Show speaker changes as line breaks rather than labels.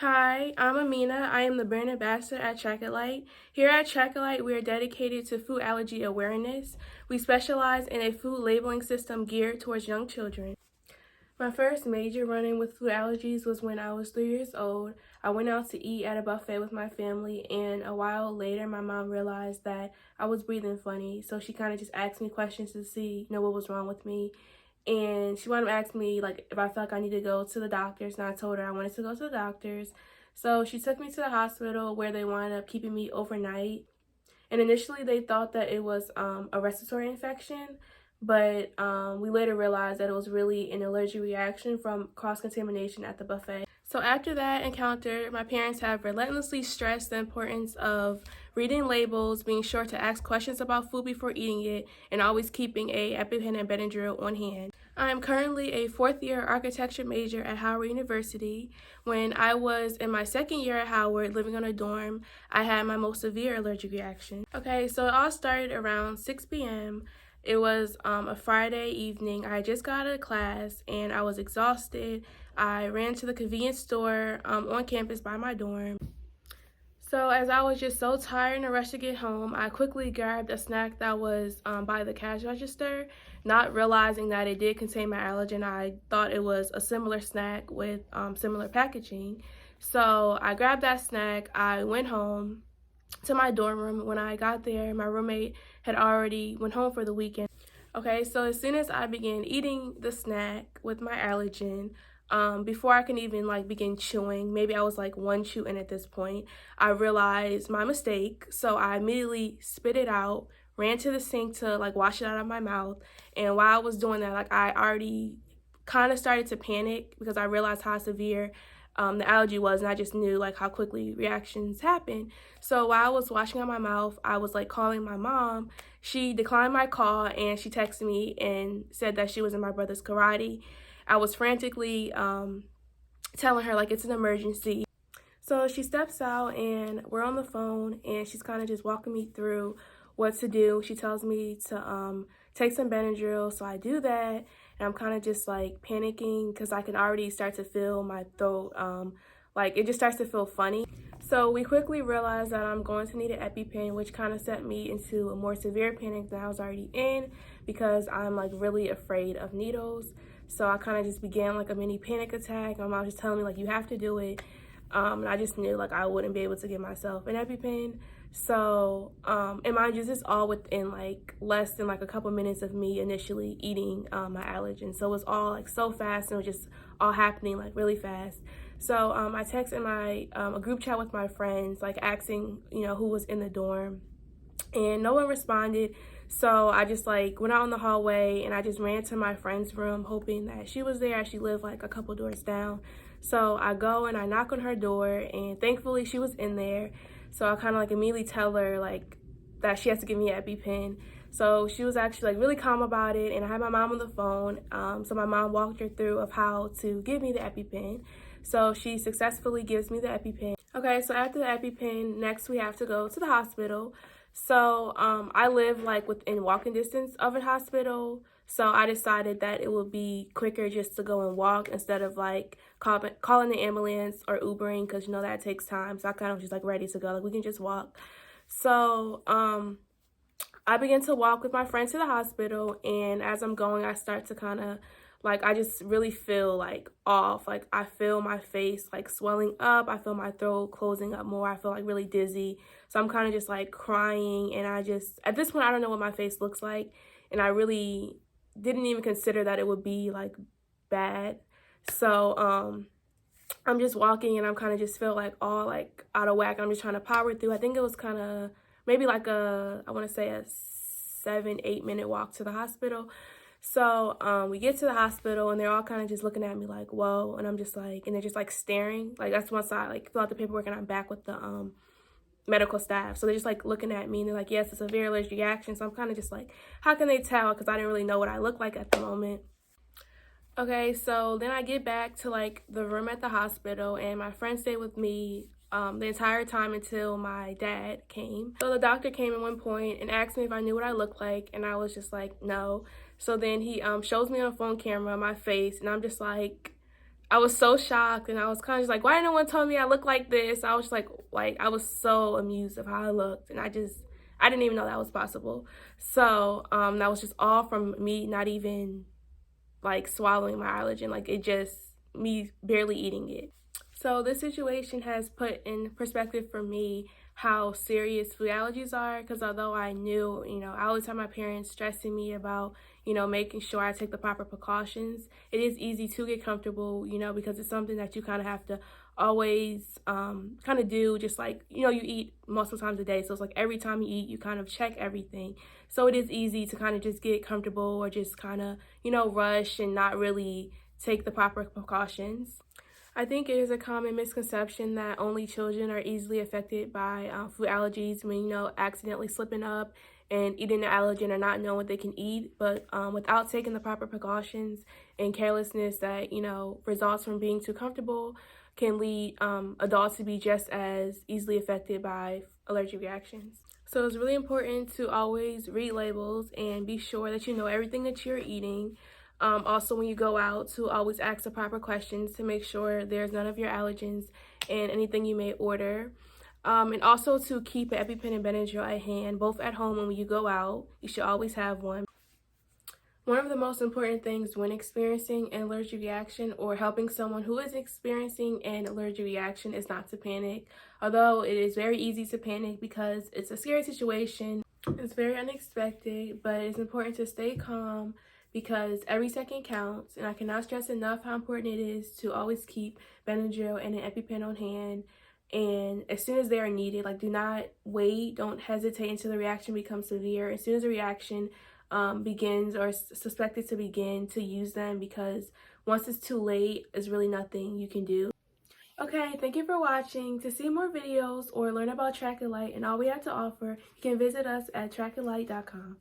Hi, I'm Amina. I am the brand ambassador at Trac-it. Here at Trac-it, we are dedicated to food allergy awareness. We specialize in a food labeling system geared towards young children. My first major run-in with food allergies was when I was 3 years old. I went out to eat at a buffet with my family, and a while later, my mom realized that I was breathing funny. So she kind of just asked me questions to see, what was wrong with me. And she wanted to ask me, like, if I felt like I needed to go to the doctors, and I told her I wanted to go to the doctors. So she took me to the hospital where they wound up keeping me overnight. And initially, they thought that it was a respiratory infection, but we later realized that it was really an allergic reaction from cross-contamination at the buffet. So after that encounter, my parents have relentlessly stressed the importance of reading labels, being sure to ask questions about food before eating it, and always keeping a EpiPen and Benadryl on hand. I am currently a fourth-year architecture major at Howard University. When I was in my second year at Howard, living on a dorm, I had my most severe allergic reaction. Okay, so it all started around 6 p.m. It was a Friday evening. I had just got out of class and I was exhausted. I ran to the convenience store on campus by my dorm. So as I was just so tired and rushed to get home, I quickly grabbed a snack that was by the cash register, not realizing that it did contain my allergen. I thought it was a similar snack with similar packaging. So I grabbed that snack. I went home to my dorm room. When I got there, my roommate had already went home for the weekend. Okay, so as soon as I began eating the snack with my allergen, before I can even begin chewing, maybe I was like one chew in at this point, I realized my mistake. So I immediately spit it out, ran to the sink to wash it out of my mouth. And while I was doing that, I already kind of started to panic because I realized how severe the allergy was, and I just knew how quickly reactions happen. So while I was washing out my mouth, I was calling my mom. She declined my call and she texted me and said that she was in my brother's karate. I was frantically telling her it's an emergency. So she steps out and we're on the phone and she's kind of just walking me through what to do. She tells me to take some Benadryl, so I do that. And I'm kind of just panicking because I can already start to feel my throat, it just starts to feel funny. So we quickly realized that I'm going to need an EpiPen, which kind of set me into a more severe panic than I was already in because I'm really afraid of needles. So I kind of just began a mini panic attack. My mom was just telling me you have to do it. And I just knew I wouldn't be able to give myself an EpiPen. So, and mind you, this is all within less than a couple minutes of me initially eating my allergen. So it was all so fast and it was just all happening really fast. So I texted my a group chat with my friends asking who was in the dorm, and no one responded. So I just went out in the hallway and I just ran to my friend's room hoping that she was there. She lived a couple doors down. So I go and I knock on her door and thankfully she was in there. So I kind of immediately tell her that she has to give me an EpiPen. So she was actually really calm about it, and I had my mom on the phone. So my mom walked her through of how to give me the EpiPen. So she successfully gives me the EpiPen. Okay, so after the EpiPen, next we have to go to the hospital. So I live within walking distance of a hospital. So I decided that it would be quicker just to go and walk instead of calling the ambulance or Ubering, because that takes time. So I kind of was just ready to go. We can just walk. So I began to walk with my friend to the hospital, and as I'm going, I start to kind of I just really feel off. I feel my face swelling up. I feel my throat closing up more. I feel really dizzy. So I'm kind of just crying, and I just, at this point, I don't know what my face looks like, and I really didn't even consider that it would be bad. So I'm just walking and I'm kind of just feel all out of whack. I'm just trying to power through. I think it was kind of maybe I want to say a 7-8 minute walk to the hospital. So we get to the hospital and they're all kind of just looking at me whoa, and I'm just and they're just staring. That's once I fill out the paperwork and I'm back with the medical staff. So they're just looking at me and they're yes, it's a severe allergic reaction. So I'm kind of just how can they tell? Because I didn't really know what I looked like at the moment. Okay, so then I get back to the room at the hospital, and my friend stayed with me the entire time until my dad came. So the doctor came at one point and asked me if I knew what I looked like, and I was just no. So then he shows me on a phone camera my face, and I'm just I was so shocked, and I was kind of just like, why didn't no one tell me I look like this? I was just like I was so amused of how I looked, and I didn't even know that was possible. So that was just all from me not even like swallowing my allergen, like it just me barely eating it. So this situation has put in perspective for me how serious food allergies are, because although I knew, I always have my parents stressing me about, making sure I take the proper precautions. It is easy to get comfortable, because it's something that you kind of have to always kind of do, just like, you eat multiple times a day. So it's like every time you eat, you kind of check everything. So it is easy to kind of just get comfortable or just kind of, rush and not really take the proper precautions. I think it is a common misconception that only children are easily affected by food allergies when, accidentally slipping up and eating an allergen or not knowing what they can eat. But without taking the proper precautions and carelessness that, results from being too comfortable can lead adults to be just as easily affected by allergic reactions. So it's really important to always read labels and be sure that you know everything that you're eating. Also, when you go out, to always ask the proper questions to make sure there's none of your allergens in anything you may order. And also to keep an EpiPen and Benadryl at hand, both at home and when you go out. You should always have one. One of the most important things when experiencing an allergic reaction or helping someone who is experiencing an allergic reaction is not to panic. Although it is very easy to panic because it's a scary situation, it's very unexpected, but it's important to stay calm because every second counts. And I cannot stress enough how important it is to always keep Benadryl and an EpiPen on hand. And as soon as they are needed, like do not wait, don't hesitate until the reaction becomes severe. As soon as the reaction begins or is suspected to begin, to use them, because once it's too late, there's really nothing you can do. Okay, thank you for watching. To see more videos or learn about Trac-it and all we have to offer, you can visit us at trackitlight.com.